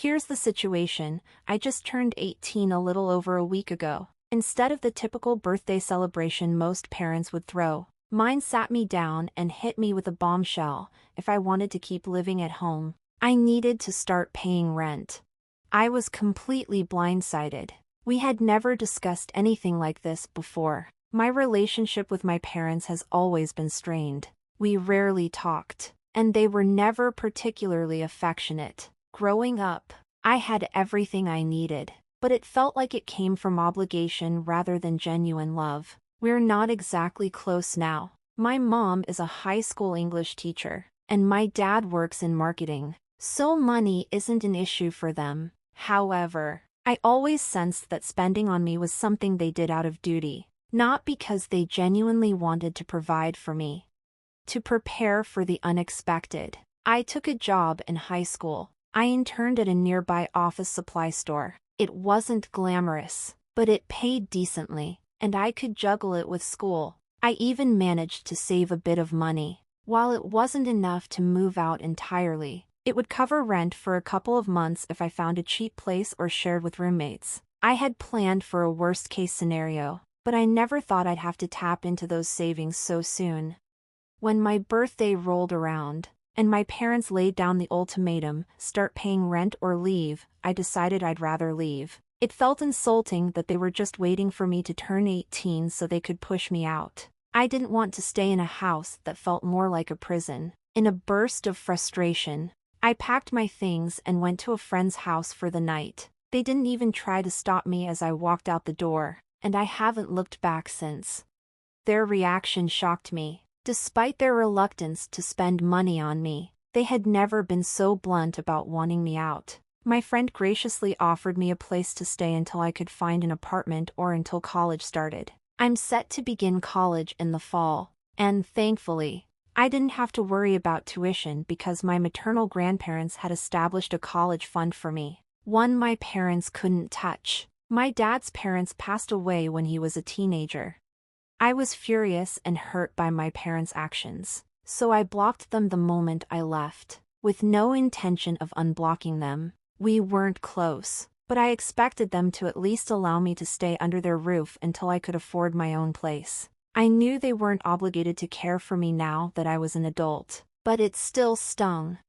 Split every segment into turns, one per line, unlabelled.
Here's the situation. I just turned 18 a little over a week ago. Instead of the typical birthday celebration most parents would throw, mine sat me down and hit me with a bombshell. If I wanted to keep living at home, I needed to start paying rent. I was completely blindsided. We had never discussed anything like this before. My relationship with my parents has always been strained. We rarely talked, and they were never particularly affectionate. Growing up, I had everything I needed, but it felt like it came from obligation rather than genuine love. We're not exactly close now. My mom is a high school English teacher, and my dad works in marketing, so money isn't an issue for them. However, I always sensed that spending on me was something they did out of duty, not because they genuinely wanted to provide for me. To prepare for the unexpected, I took a job in high school. I interned at a nearby office supply store. It wasn't glamorous, but it paid decently, and I could juggle it with school. I even managed to save a bit of money. While it wasn't enough to move out entirely, it would cover rent for a couple of months if I found a cheap place or shared with roommates. I had planned for a worst-case scenario, but I never thought I'd have to tap into those savings so soon. When my birthday rolled around, and my parents laid down the ultimatum, start paying rent or leave, I decided I'd rather leave. It felt insulting that they were just waiting for me to turn 18 so they could push me out. I didn't want to stay in a house that felt more like a prison. In a burst of frustration, I packed my things and went to a friend's house for the night. They didn't even try to stop me as I walked out the door, and I haven't looked back since. Their reaction shocked me. Despite their reluctance to spend money on me, they had never been so blunt about wanting me out. My friend graciously offered me a place to stay until I could find an apartment or until college started. I'm set to begin college in the fall, and thankfully, I didn't have to worry about tuition because my maternal grandparents had established a college fund for me, one my parents couldn't touch. My dad's parents passed away when he was a teenager. I was furious and hurt by my parents' actions, so I blocked them the moment I left, with no intention of unblocking them. We weren't close, but I expected them to at least allow me to stay under their roof until I could afford my own place. I knew they weren't obligated to care for me now that I was an adult, but it still stung.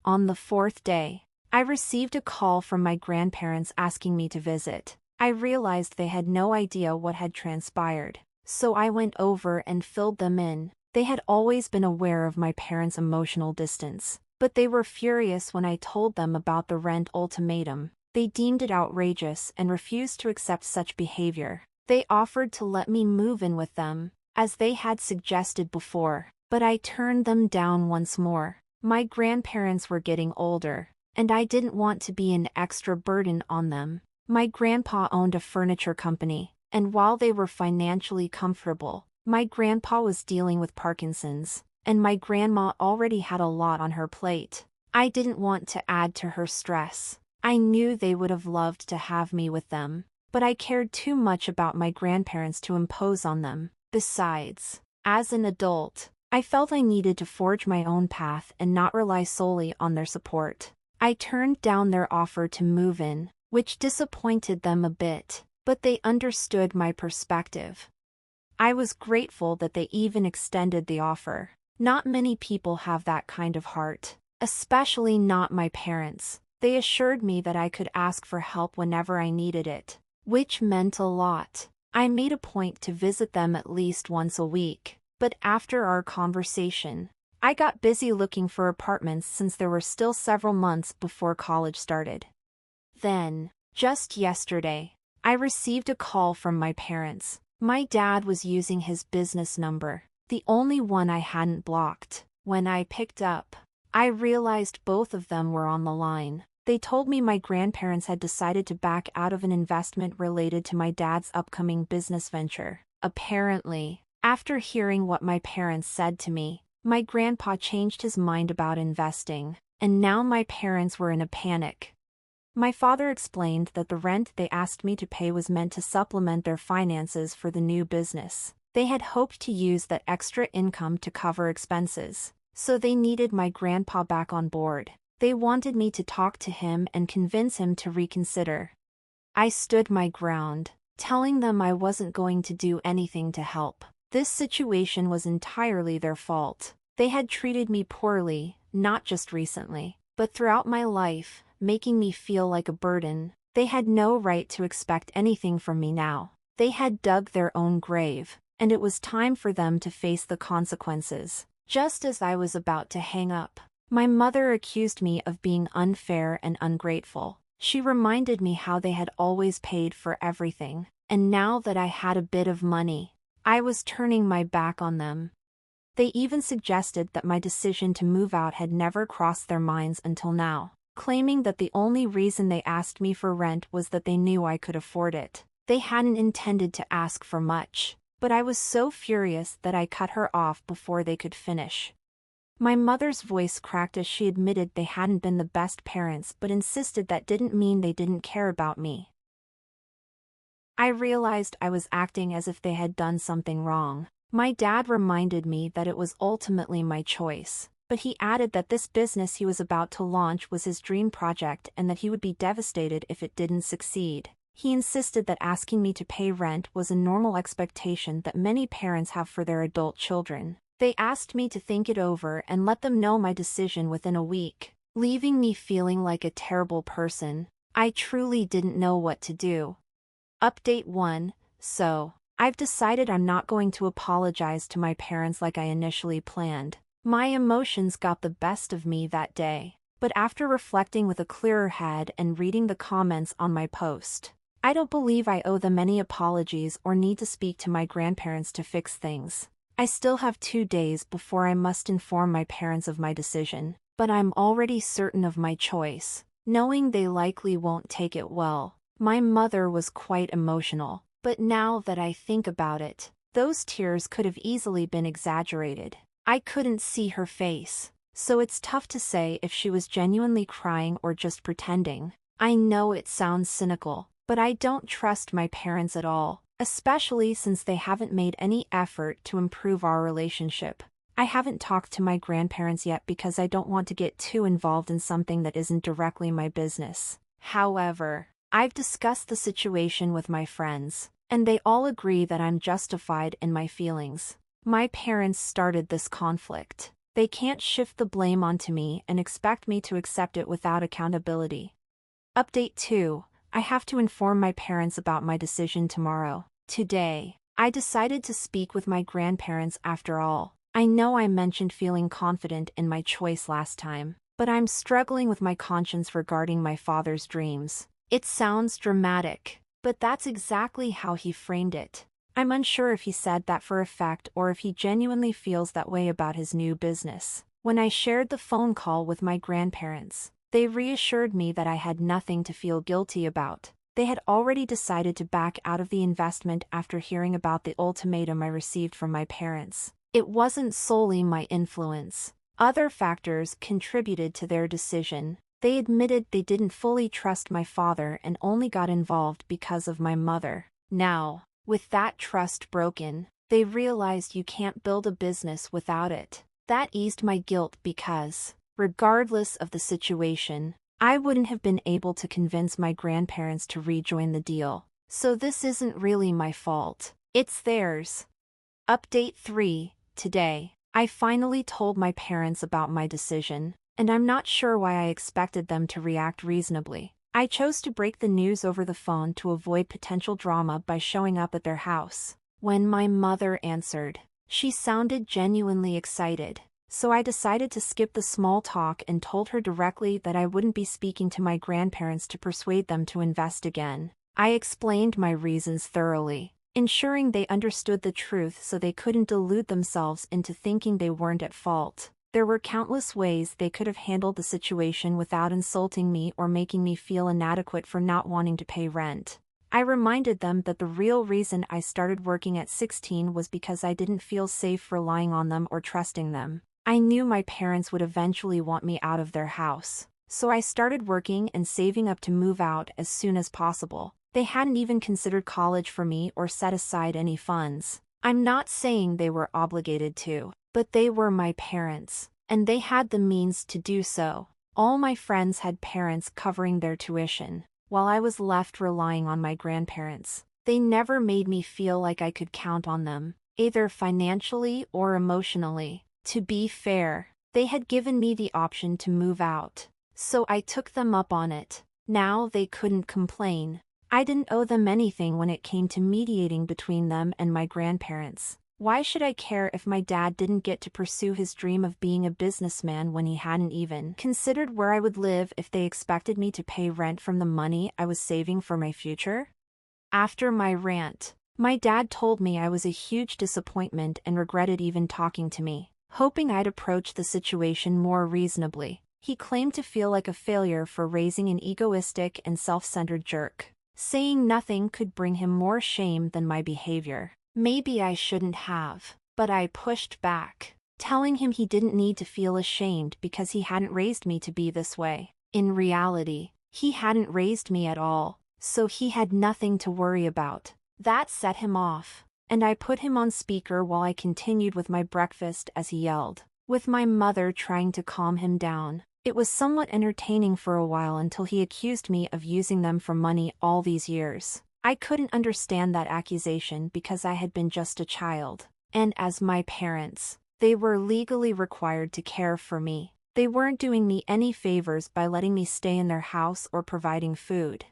On the fourth day, I received a call from my grandparents asking me to visit. I realized they had no idea what had transpired, so I went over and filled them in. They had always been aware of my parents' emotional distance, but they were furious when I told them about the rent ultimatum. They deemed it outrageous and refused to accept such behavior. They offered to let me move in with them, as they had suggested before, but I turned them down once more. My grandparents were getting older, and I didn't want to be an extra burden on them. My grandpa owned a furniture company, and while they were financially comfortable, my grandpa was dealing with Parkinson's, and my grandma already had a lot on her plate. I didn't want to add to her stress. I knew they would have loved to have me with them, but I cared too much about my grandparents to impose on them. Besides, as an adult, I felt I needed to forge my own path and not rely solely on their support. I turned down their offer to move in, which disappointed them a bit, but they understood my perspective. I was grateful that they even extended the offer. Not many people have that kind of heart, especially not my parents. They assured me that I could ask for help whenever I needed it, which meant a lot. I made a point to visit them at least once a week, but after our conversation, I got busy looking for apartments since there were still several months before college started. Then, just yesterday, I received a call from my parents. My dad was using his business number, the only one I hadn't blocked. When I picked up, I realized both of them were on the line. They told me my grandparents had decided to back out of an investment related to my dad's upcoming business venture. Apparently, after hearing what my parents said to me, my grandpa changed his mind about investing, and now my parents were in a panic. My father explained that the rent they asked me to pay was meant to supplement their finances for the new business. They had hoped to use that extra income to cover expenses, so they needed my grandpa back on board. They wanted me to talk to him and convince him to reconsider. I stood my ground, telling them I wasn't going to do anything to help. This situation was entirely their fault. They had treated me poorly, not just recently, but throughout my life, making me feel like a burden. They had no right to expect anything from me now. They had dug their own grave, and it was time for them to face the consequences. Just as I was about to hang up, my mother accused me of being unfair and ungrateful. She reminded me how they had always paid for everything, and now that I had a bit of money, I was turning my back on them. They even suggested that my decision to move out had never crossed their minds until now, claiming that the only reason they asked me for rent was that they knew I could afford it. They hadn't intended to ask for much, but I was so furious that I cut her off before they could finish. My mother's voice cracked as she admitted they hadn't been the best parents but insisted that didn't mean they didn't care about me. I realized I was acting as if they had done something wrong. My dad reminded me that it was ultimately my choice, but he added that this business he was about to launch was his dream project and that he would be devastated if it didn't succeed. He insisted that asking me to pay rent was a normal expectation that many parents have for their adult children. They asked me to think it over and let them know my decision within a week, leaving me feeling like a terrible person. I truly didn't know what to do. Update 1. So, I've decided I'm not going to apologize to my parents like I initially planned. My emotions got the best of me that day, but after reflecting with a clearer head and reading the comments on my post, I don't believe I owe them any apologies or need to speak to my grandparents to fix things. I still have 2 days before I must inform my parents of my decision, but I'm already certain of my choice, knowing they likely won't take it well. My mother was quite emotional, but now that I think about it, those tears could have easily been exaggerated. I couldn't see her face, so it's tough to say if she was genuinely crying or just pretending. I know it sounds cynical, but I don't trust my parents at all, especially since they haven't made any effort to improve our relationship. I haven't talked to my grandparents yet because I don't want to get too involved in something that isn't directly my business. However, I've discussed the situation with my friends, and they all agree that I'm justified in my feelings. My parents started this conflict. They can't shift the blame onto me and expect me to accept it without accountability. Update 2. I have to inform my parents about my decision tomorrow. Today, I decided to speak with my grandparents after all. I know I mentioned feeling confident in my choice last time, but I'm struggling with my conscience regarding my father's dreams. It sounds dramatic, but that's exactly how he framed it. I'm unsure if he said that for effect or if he genuinely feels that way about his new business. When I shared the phone call with my grandparents, they reassured me that I had nothing to feel guilty about. They had already decided to back out of the investment after hearing about the ultimatum I received from my parents. It wasn't solely my influence. Other factors contributed to their decision. They admitted they didn't fully trust my father and only got involved because of my mother. Now, with that trust broken, they realized you can't build a business without it. That eased my guilt because, regardless of the situation, I wouldn't have been able to convince my grandparents to rejoin the deal. So this isn't really my fault. It's theirs. Update 3. Today, I finally told my parents about my decision, and I'm not sure why I expected them to react reasonably. I chose to break the news over the phone to avoid potential drama by showing up at their house. When my mother answered, she sounded genuinely excited, so I decided to skip the small talk and told her directly that I wouldn't be speaking to my grandparents to persuade them to invest again. I explained my reasons thoroughly, ensuring they understood the truth so they couldn't delude themselves into thinking they weren't at fault. There were countless ways they could have handled the situation without insulting me or making me feel inadequate for not wanting to pay rent. I reminded them that the real reason I started working at 16 was because I didn't feel safe relying on them or trusting them. I knew my parents would eventually want me out of their house, so I started working and saving up to move out as soon as possible. They hadn't even considered college for me or set aside any funds. I'm not saying they were obligated to, but they were my parents, and they had the means to do so. All my friends had parents covering their tuition, while I was left relying on my grandparents. They never made me feel like I could count on them, either financially or emotionally. To be fair, they had given me the option to move out, so I took them up on it. Now they couldn't complain. I didn't owe them anything when it came to mediating between them and my grandparents. Why should I care if my dad didn't get to pursue his dream of being a businessman when he hadn't even considered where I would live if they expected me to pay rent from the money I was saving for my future? After my rant, my dad told me I was a huge disappointment and regretted even talking to me, hoping I'd approach the situation more reasonably. He claimed to feel like a failure for raising an egoistic and self-centered jerk, saying nothing could bring him more shame than my behavior. Maybe I shouldn't have, but I pushed back, telling him he didn't need to feel ashamed because he hadn't raised me to be this way. In reality, he hadn't raised me at all, so he had nothing to worry about. That set him off, and I put him on speaker while I continued with my breakfast as he yelled, with my mother trying to calm him down. It was somewhat entertaining for a while until he accused me of using them for money all these years. I couldn't understand that accusation because I had been just a child, and as my parents, they were legally required to care for me. They weren't doing me any favors by letting me stay in their house or providing food.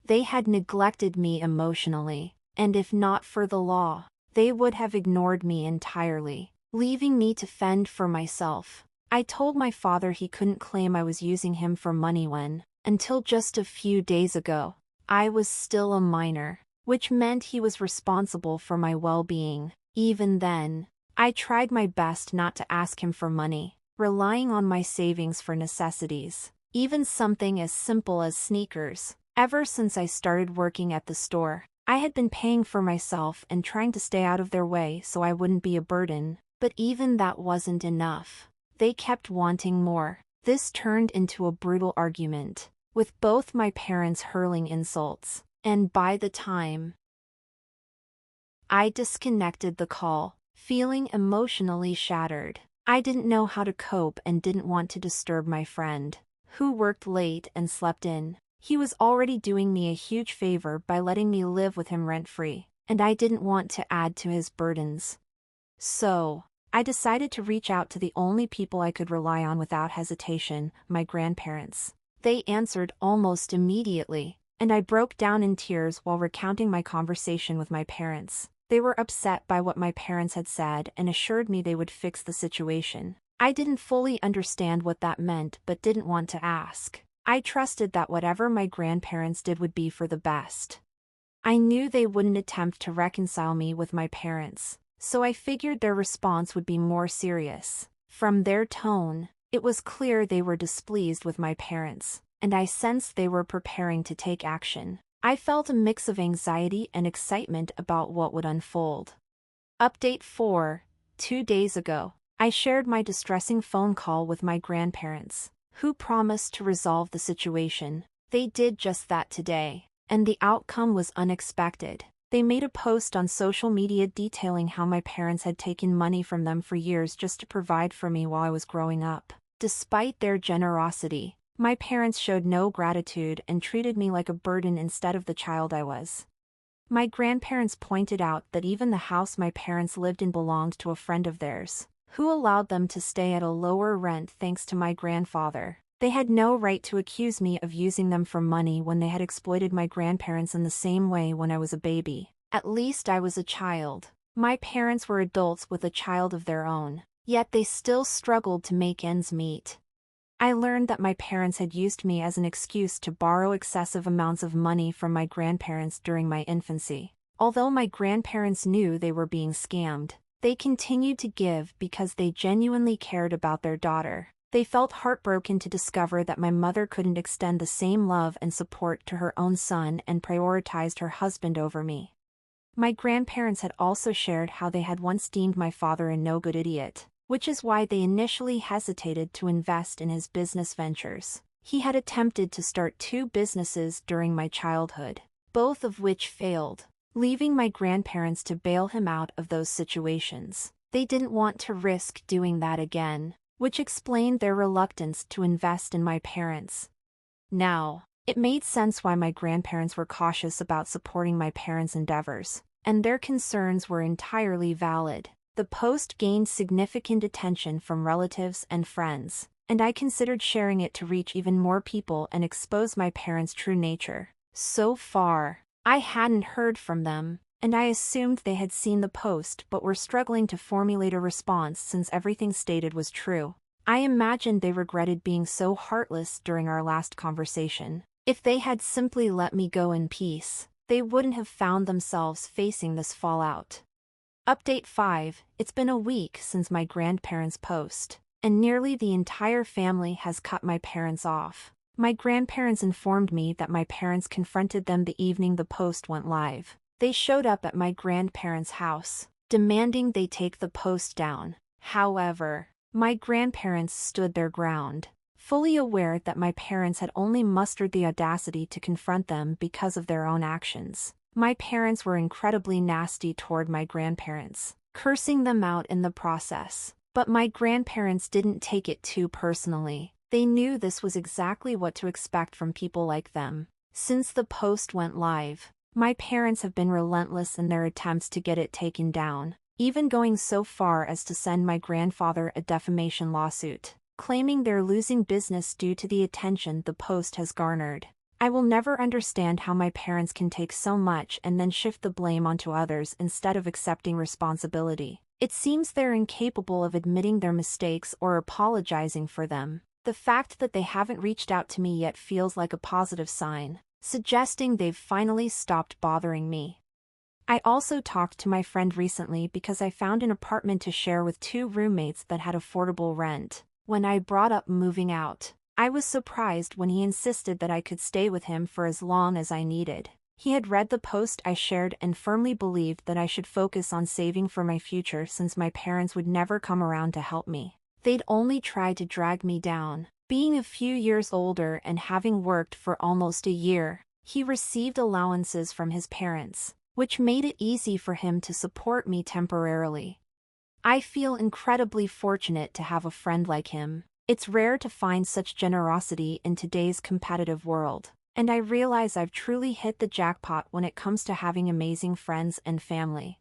They had neglected me emotionally, and if not for the law, they would have ignored me entirely, leaving me to fend for myself. I told my father he couldn't claim I was using him for money when, until just a few days ago, I was still a minor, which meant he was responsible for my well-being. Even then, I tried my best not to ask him for money, relying on my savings for necessities, even something as simple as sneakers. Ever since I started working at the store, I had been paying for myself and trying to stay out of their way so I wouldn't be a burden, but even that wasn't enough. They kept wanting more. This turned into a brutal argument, with both my parents hurling insults, and by the time I disconnected the call, feeling emotionally shattered. I didn't know how to cope and didn't want to disturb my friend, who worked late and slept in. He was already doing me a huge favor by letting me live with him rent-free, and I didn't want to add to his burdens. So, I decided to reach out to the only people I could rely on without hesitation, my grandparents. They answered almost immediately, and I broke down in tears while recounting my conversation with my parents. They were upset by what my parents had said and assured me they would fix the situation. I didn't fully understand what that meant but didn't want to ask. I trusted that whatever my grandparents did would be for the best. I knew they wouldn't attempt to reconcile me with my parents, so I figured their response would be more serious. From their tone, it was clear they were displeased with my parents, and I sensed they were preparing to take action. I felt a mix of anxiety and excitement about what would unfold. Update 4. 2 days ago, I shared my distressing phone call with my grandparents, who promised to resolve the situation. They did just that today, and the outcome was unexpected. They made a post on social media detailing how my parents had taken money from them for years just to provide for me while I was growing up. Despite their generosity, my parents showed no gratitude and treated me like a burden instead of the child I was. My grandparents pointed out that even the house my parents lived in belonged to a friend of theirs, who allowed them to stay at a lower rent thanks to my grandfather. They had no right to accuse me of using them for money when they had exploited my grandparents in the same way when I was a baby. At least I was a child. My parents were adults with a child of their own, yet they still struggled to make ends meet. I learned that my parents had used me as an excuse to borrow excessive amounts of money from my grandparents during my infancy. Although my grandparents knew they were being scammed, they continued to give because they genuinely cared about their daughter. They felt heartbroken to discover that my mother couldn't extend the same love and support to her own son and prioritized her husband over me. My grandparents had also shared how they had once deemed my father a no-good idiot, which is why they initially hesitated to invest in his business ventures. He had attempted to start 2 businesses during my childhood, both of which failed, leaving my grandparents to bail him out of those situations. They didn't want to risk doing that again. which explained their reluctance to invest in my parents. Now, it made sense why my grandparents were cautious about supporting my parents' endeavors, and their concerns were entirely valid. The post gained significant attention from relatives and friends, and I considered sharing it to reach even more people and expose my parents' true nature. So far, I hadn't heard from them, and I assumed they had seen the post but were struggling to formulate a response since everything stated was true. I imagined they regretted being so heartless during our last conversation. If they had simply let me go in peace, they wouldn't have found themselves facing this fallout. Update 5. It's been a week since my grandparents' post, and nearly the entire family has cut my parents off. My grandparents informed me that my parents confronted them the evening the post went live. They showed up at my grandparents' house, demanding they take the post down. However, my grandparents stood their ground, fully aware that my parents had only mustered the audacity to confront them because of their own actions. My parents were incredibly nasty toward my grandparents, cursing them out in the process. But my grandparents didn't take it too personally. They knew this was exactly what to expect from people like them. Since the post went live, my parents have been relentless in their attempts to get it taken down, even going so far as to send my grandfather a defamation lawsuit, claiming they're losing business due to the attention the post has garnered. I will never understand how my parents can take so much and then shift the blame onto others instead of accepting responsibility. It seems they're incapable of admitting their mistakes or apologizing for them. The fact that they haven't reached out to me yet feels like a positive sign, suggesting they've finally stopped bothering me. I also talked to my friend recently because I found an apartment to share with 2 roommates that had affordable rent. When I brought up moving out, I was surprised when he insisted that I could stay with him for as long as I needed. He had read the post I shared and firmly believed that I should focus on saving for my future since my parents would never come around to help me. They'd only try to drag me down. Being a few years older and having worked for almost a year, he received allowances from his parents, which made it easy for him to support me temporarily. I feel incredibly fortunate to have a friend like him. It's rare to find such generosity in today's competitive world, and I realize I've truly hit the jackpot when it comes to having amazing friends and family.